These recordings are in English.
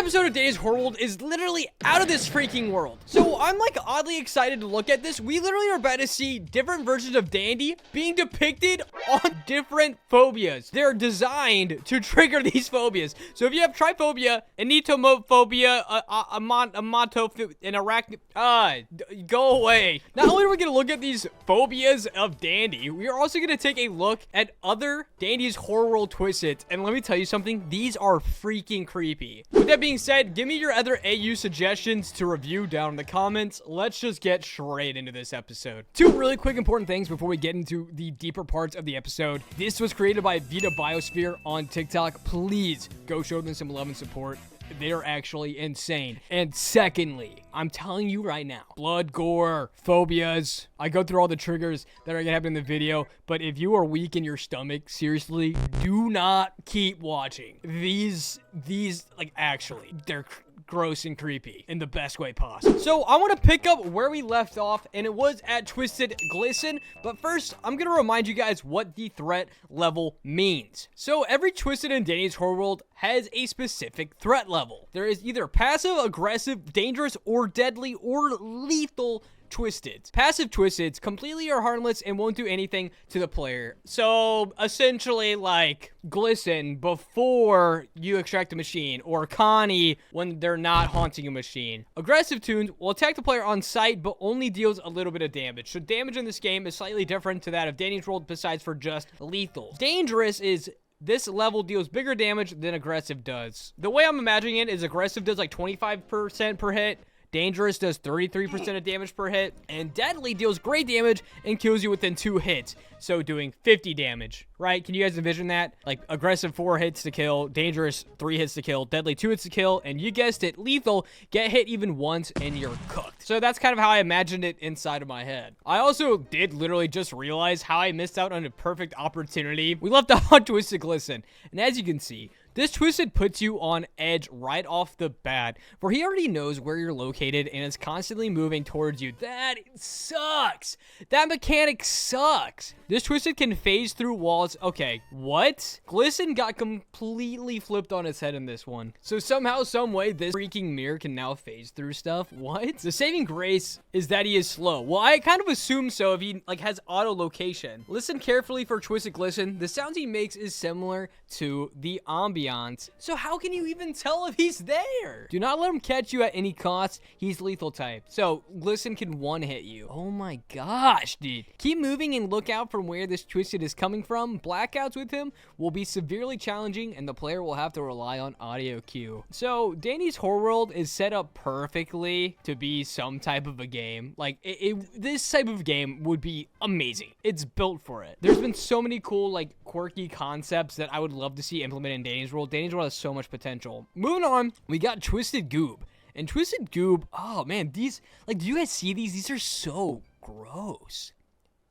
episode of Danny's Horror World is literally out of this freaking world. So I'm like oddly excited to look at this. We literally are about to see different versions of Dandy being depicted on different phobias. They're designed to trigger these phobias. So if you have trypophobia, anatomophobia, amatophobia, and arachnophobia, go away. Not only are we going to look at these phobias of Dandy, we are also going to take a look at other Dandy's Horror World Twisted. And let me tell you something, these are freaking creepy. With that being said, give me your other AU suggestions to review down in the comments. Let's just get straight into this episode. Two really quick important things before we get into the deeper parts of the episode. This was created by Vita Biosphere on TikTok. Please go show them some love and support. They are actually insane. And secondly, I'm telling you right now, blood, gore, phobias. I go through all the triggers that are gonna happen in the video, but if you are weak in your stomach, seriously, do not keep watching. These like actually, they're gross and creepy in the best way possible. So I want to pick up where we left off, and it was at Twisted Glisten. But first, I'm going to remind you guys what the threat level means. So every Twisted in Danny's Horror World has a specific threat level. There is either passive, aggressive, dangerous, or deadly, or lethal Twisteds. Passive Twisteds completely are harmless and won't do anything to the player. So essentially like Glisten before you extract a machine, or Connie when they're not haunting a machine. Aggressive tunes will attack the player on sight but only deals a little bit of damage. So damage in this game is slightly different to that of Danny's World besides for just lethal. Dangerous is this level deals bigger damage than aggressive does. The way I'm imagining it is aggressive does like 25% per hit, dangerous does 33% of damage per hit, and deadly deals great damage and kills you within 2 hits, so doing 50 damage, right? Can you guys envision that? Like aggressive 4 hits to kill, dangerous 3 hits to kill, deadly 2 hits to kill, and you guessed it, lethal, get hit even once and you're cooked. So that's kind of how I imagined it inside of my head. I also did literally just realize how I missed out on a perfect opportunity. We left off on Twisted Glisten, and as you can see, this Twisted puts you on edge right off the bat, for he already knows where you're located and is constantly moving towards you. That sucks. That mechanic sucks. This Twisted can phase through walls. Okay, what? Glisten got completely flipped on its head in this one. So somehow, some way, this freaking mirror can now phase through stuff. What? The saving grace is that he is slow. Well, I kind of assume so if he like has auto location. Listen carefully for Twisted Glisten. The sounds he makes is similar to the ambiance. So how can you even tell if he's there? Do not let him catch you at any cost. He's lethal type. So Glisten can one-hit you. Oh my gosh, dude. Keep moving and look out from where this Twisted is coming from. Blackouts with him will be severely challenging and the player will have to rely on audio cue. So Danny's Horror World is set up perfectly to be some type of a game. Like this type of game would be amazing. It's built for it. There's been so many cool like quirky concepts that I would love to see implemented in Danny's World. Danny's World has so much potential. Moving on, we got Twisted Goob. And Twisted Goob, oh man, these, like, do you guys see these? These are so gross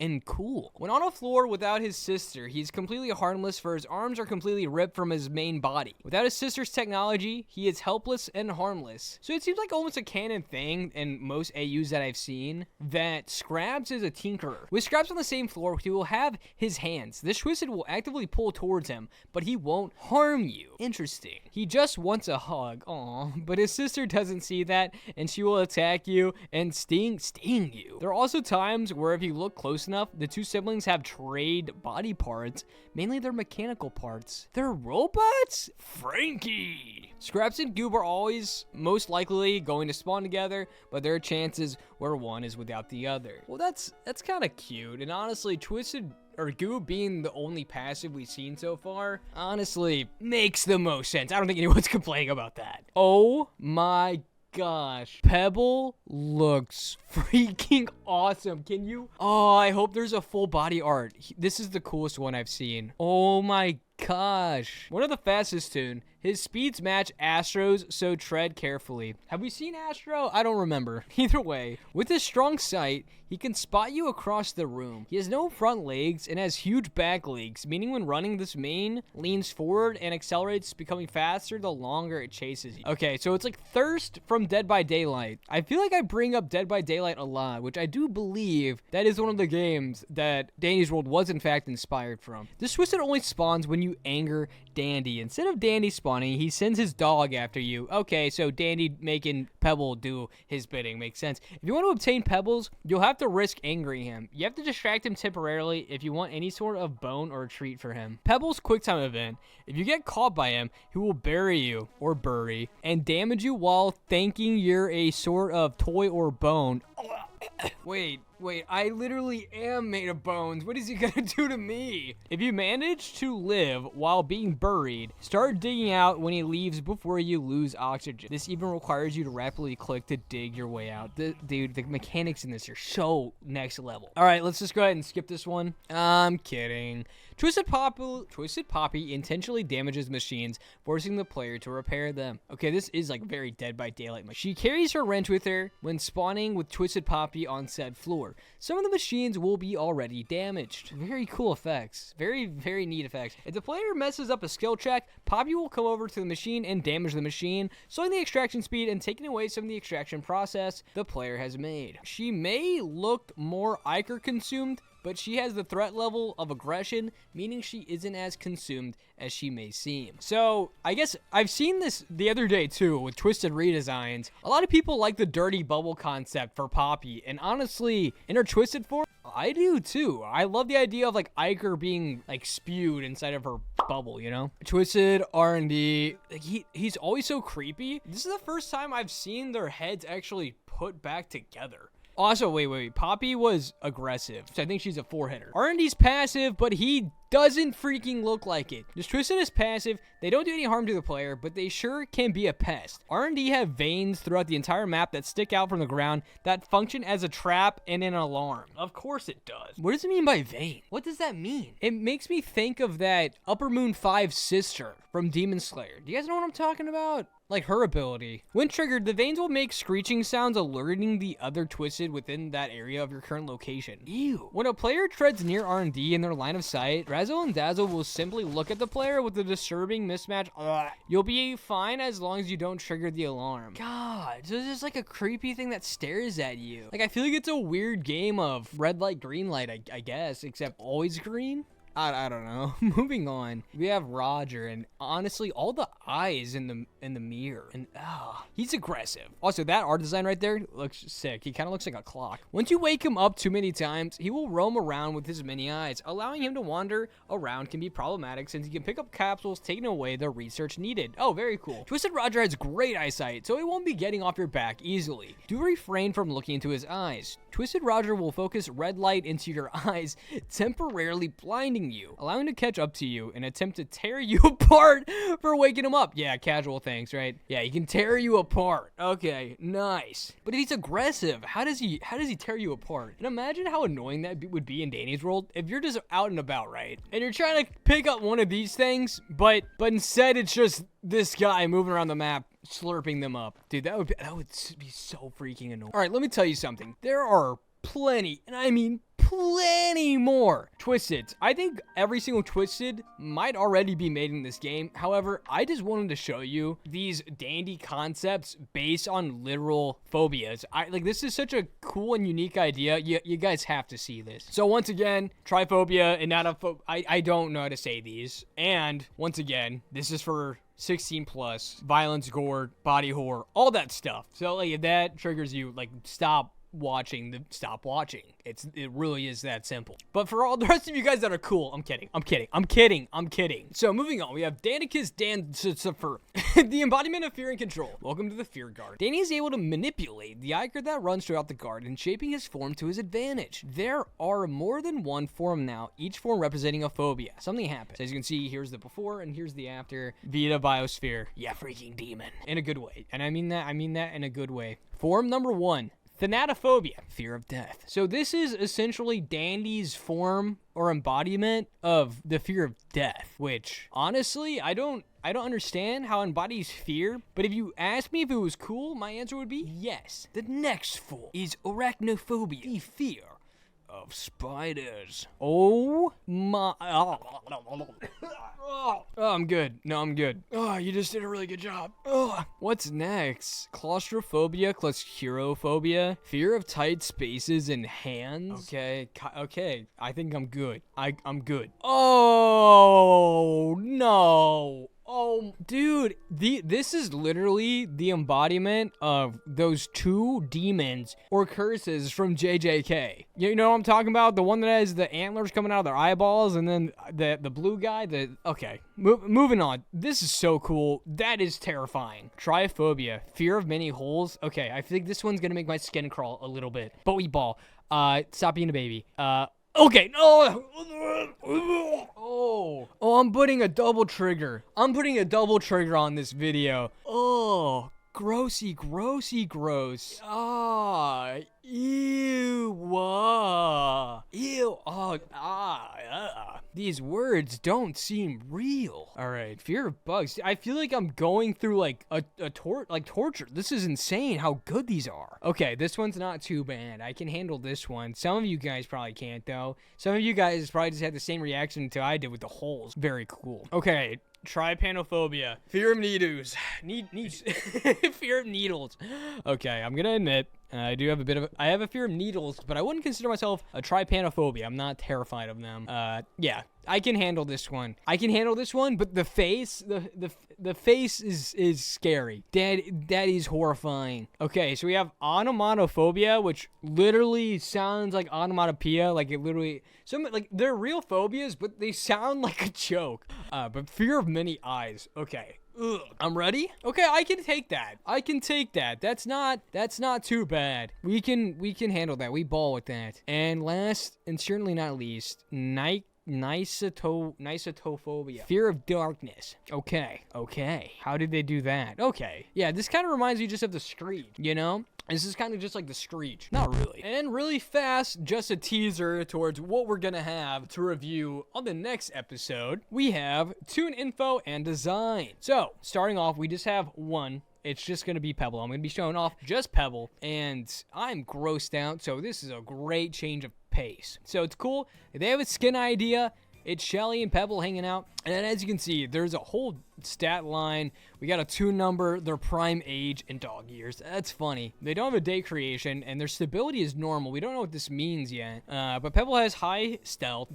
and cool. When on a floor without his sister, he's completely harmless, for his arms are completely ripped from his main body. Without his sister's technology, he is helpless and harmless. So it seems like almost a canon thing in most AUs that I've seen that Scraps is a tinkerer. With Scraps on the same floor, he will have his hands. This Twisted will actively pull towards him, but he won't harm you. Interesting. He just wants a hug. Aw, but his sister doesn't see that, and she will attack you and sting you. There are also times where if you look close enough, the two siblings have trade body parts. Mainly they're mechanical parts. They're robots? Frankie! Scraps and Goob are always most likely going to spawn together, but there are chances where one is without the other. Well, that's kind of cute, and honestly, Twisted or Goob being the only passive we've seen so far, honestly, makes the most sense. I don't think anyone's complaining about that. Oh my gosh, Pebble looks freaking awesome. Can you? Oh, I hope there's a full body art. This is the coolest one I've seen. Oh my gosh. One of the fastest tune. His speeds match Astro's, so tread carefully. Have we seen Astro? I don't remember. Either way, with his strong sight, he can spot you across the room. He has no front legs and has huge back legs, meaning when running, this mane leans forward and accelerates, becoming faster the longer it chases you. Okay, so it's like Thirst from Dead by Daylight. I feel like I bring up Dead by Daylight a lot, which I do believe that is one of the games that Danny's World was in fact inspired from. This Twisted only spawns when you anger Dandy. Instead of Dandy spawning, spawning, he sends his dog after you. Okay, so Dandy making Pebble do his bidding makes sense. If you want to obtain Pebbles, you'll have to risk angering him. You have to distract him temporarily if you want any sort of bone or treat for him. Pebble's quick time event. If you get caught by him, he will bury you, or bury, and damage you while thinking you're a sort of toy or bone. Wait, I literally am made of bones. What is he gonna do to me? If you manage to live while being buried, start digging out when he leaves before you lose oxygen. This even requires you to rapidly click to dig your way out. Dude, the mechanics in this are so next level. All right, let's just go ahead and skip this one. I'm kidding. Twisted Poppy intentionally damages machines, forcing the player to repair them. Okay, this is like very Dead by Daylight. She carries her wrench with her when spawning with Twisted Poppy on said floor. Some of the machines will be already damaged. Very cool effects. Very, very neat effects. If the player messes up a skill check, Poppy will come over to the machine and damage the machine, slowing the extraction speed and taking away some of the extraction process the player has made. She may look more Iker consumed, but she has the threat level of aggression, meaning she isn't as consumed as she may seem. So, I guess I've seen this the other day too with Twisted redesigns. A lot of people like the dirty bubble concept for Poppy, and honestly, in her Twisted form, I do too. I love the idea of like Iker being like spewed inside of her bubble, you know? Twisted R&D, like he's always so creepy. This is the first time I've seen their heads actually put back together. Also, wait. Poppy was aggressive, so I think she's a 4-hitter. R&D's passive, but he doesn't freaking look like it. Just Twisted is passive. They don't do any harm to the player, but they sure can be a pest. R&D have veins throughout the entire map that stick out from the ground that function as a trap and an alarm. Of course it does. What does it mean by vein? What does that mean? It makes me think of that Upper Moon 5 sister from Demon Slayer. Do you guys know what I'm talking about? Like her ability. When triggered, the veins will make screeching sounds alerting the other Twisted within that area of your current location. Ew. When a player treads near R&D in their line of sight, Razzle and Dazzle will simply look at the player with a disturbing mismatch. Ugh. You'll be fine as long as you don't trigger the alarm. God, so this is like a creepy thing that stares at you. Like, I feel like it's a weird game of red light, green light, I guess, except always green. I don't know. Moving on, we have Roger, and honestly, all the eyes in the mirror, and he's aggressive. Also, that art design right there looks sick. He kind of looks like a clock. Once you wake him up too many times, he will roam around with his many eyes. Allowing him to wander around can be problematic since he can pick up capsules, taking away the research needed. Oh, very cool. Twisted Roger has great eyesight, so he won't be getting off your back easily. Do refrain from looking into his eyes. Twisted Roger will focus red light into your eyes, temporarily blinding you, allowing him to catch up to you and attempt to tear you apart for waking him up. Yeah, casual things, right? Yeah, he can tear you apart. Okay, nice. But if he's aggressive, how does he tear you apart? And imagine how annoying that would be in Danny's world if you're just out and about, right? And you're trying to pick up one of these things, but instead it's just this guy moving around the map, slurping them up. Dude, that would be so freaking annoying. All right, let me tell you something. There are plenty, and I mean plenty more Twisteds. I think every single Twisted might already be made in this game. However, I just wanted to show you these dandy concepts based on literal phobias. This is such a cool and unique idea. You guys have to see this. So once again, triphobia and not a I don't know how to say these. And once again, this is for 16 plus, violence, gore, body horror, all that stuff. So like if that triggers you, like stop watching. It really is that simple. But for all the rest of you guys that are cool, I'm kidding. So moving on, we have Danicus Dansifer, the embodiment of fear and control. Welcome to the Fear Guard. Danny is able to manipulate the Iker that runs throughout the guard and shaping his form to his advantage. There are more than one form now, each form representing a phobia. Something happens. So as you can see, here's the before and here's the after. Vita Biosphere. Yeah, freaking demon. In a good way. And I mean that in a good way. Form number 1. Thanatophobia, fear of death. So this is essentially Dandy's form or embodiment of the fear of death, which honestly, I don't understand how it embodies fear, but if you ask me if it was cool, my answer would be yes. The next form is arachnophobia, the fear of spiders. Oh my. Oh, I'm good. No, I'm good. Oh, you just did a really good job. Oh, what's next? Claustrophobia, claustrophobia, fear of tight spaces and hands. Okay. I think I'm good. I'm good. Oh, no. Oh, dude, this is literally the embodiment of those 2 demons or curses from JJK. You know what I'm talking about? The one that has the antlers coming out of their eyeballs, and then the blue guy. Okay, moving on. This is so cool. That is terrifying. Trypophobia, fear of many holes. Okay, I think this one's gonna make my skin crawl a little bit. Bowie ball. Stop being a baby. Okay, no. Oh, I'm putting a double trigger. I'm putting a double trigger on this video. Oh, grossy, gross. Ah, ew, ew. Oh, these words don't seem real. All right, fear of bugs. I feel like I'm going through like torture. This is insane how good these are. Okay, this one's not too bad. I can handle this one. Some of you guys probably can't though. Some of you guys probably just had the same reaction to I did with the holes. Very cool. Okay. Trypanophobia. Fear of needles. Fear of needles. Okay, I'm gonna admit, I do have I have a fear of needles, but I wouldn't consider myself a trypanophobia. I'm not terrified of them. Yeah, I can handle this one. But the face, the face is scary. That is horrifying. Okay, so we have onomatophobia, which literally sounds like onomatopoeia, like it literally, they're real phobias, but they sound like a joke. But fear of many eyes. Okay. Ugh. I'm ready. Okay, I can take that. That's not too bad. We can handle that. We ball with that. And last and certainly not least, Nisotophobia. Fear of darkness. Okay. How did they do that? Okay. Yeah, this kind of reminds me just of the Screech, you know? This is kind of just like the Screech. Not really. And really fast, just a teaser towards what we're gonna have to review on the next episode. We have tune info and design. So, starting off, we just have one. It's just going to be Pebble. I'm going to be showing off just Pebble, and I'm grossed out, so this is a great change of pace. So it's cool. They have a skin idea. It's Shelly and Pebble hanging out, and as you can see, there's a whole stat line. We got a tune number, their prime age, and dog years. That's funny. They don't have a day creation, and their stability is normal. We don't know what this means yet, but Pebble has high stealth.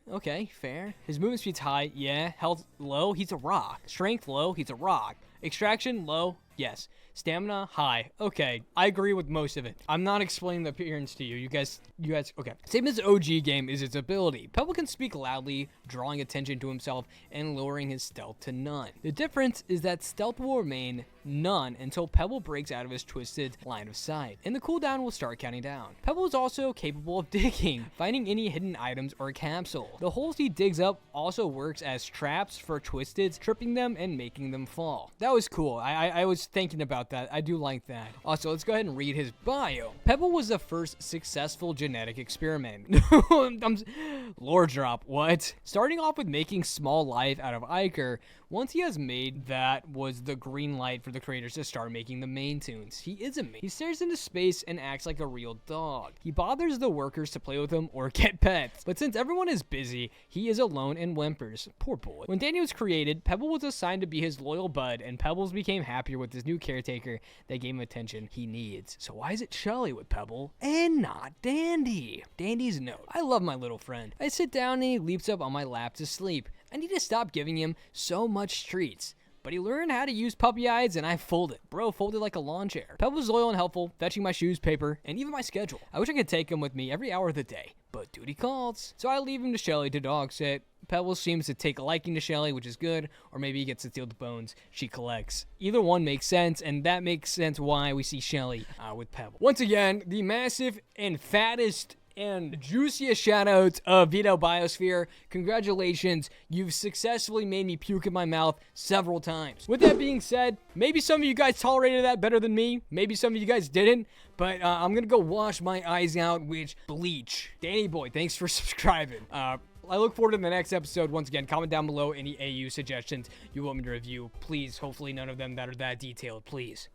Okay, fair. His movement speed's high, yeah. Health low, he's a rock. Strength low, he's a rock. Extraction low, yes. Stamina high. Okay, I agree with most of it. I'm not explaining the appearance to you. You guys, okay. Same as the OG game is its ability. Pebble can speak loudly, drawing attention to himself and lowering his stealth to none. The difference is that stealth will remain none until Pebble breaks out of his twisted line of sight, and the cooldown will start counting down. Pebble is also capable of digging, finding any hidden items or capsule. The holes he digs up also works as traps for twisteds, tripping them and making them fall. That was cool. I was thinking about that. I do like that. Also, let's go ahead and read his bio. Pebble was the first successful genetic experiment. Lore drop, what? Starting off with making small life out of Iker, once he has made that was the green light for the creators to start making the main tunes. He is a main. He stares into space and acts like a real dog. He bothers the workers to play with him or get pets. But since everyone is busy, he is alone and whimpers. Poor boy. When Dandy was created, Pebble was assigned to be his loyal bud, and Pebbles became happier with his new caretaker that gave him attention he needs. So why is it Shelly with Pebble and not Dandy? Dandy's note. I love my little friend. I sit down and he leaps up on my lap to sleep. I need to stop giving him so much treats. But he learned how to use puppy eyes, and I folded. Bro folded like a lawn chair. Pebble was loyal and helpful, fetching my shoes, paper, and even my schedule. I wish I could take him with me every hour of the day, but duty calls. So I leave him to Shelly to dog sit. Pebble seems to take a liking to Shelly, which is good, or maybe he gets to steal the bones she collects. Either one makes sense, and that makes sense why we see Shelly with Pebble. Once again, the massive and fattest and juiciest shoutouts of Veto Biosphere. Congratulations, you've successfully made me puke in my mouth several times. With that being said, maybe some of you guys tolerated that better than me. Maybe some of you guys didn't. But I'm gonna go wash my eyes out with bleach. Danny boy, thanks for subscribing. I look forward to the next episode. Once again, comment down below any AU suggestions you want me to review. Please, hopefully none of them that are that detailed, please.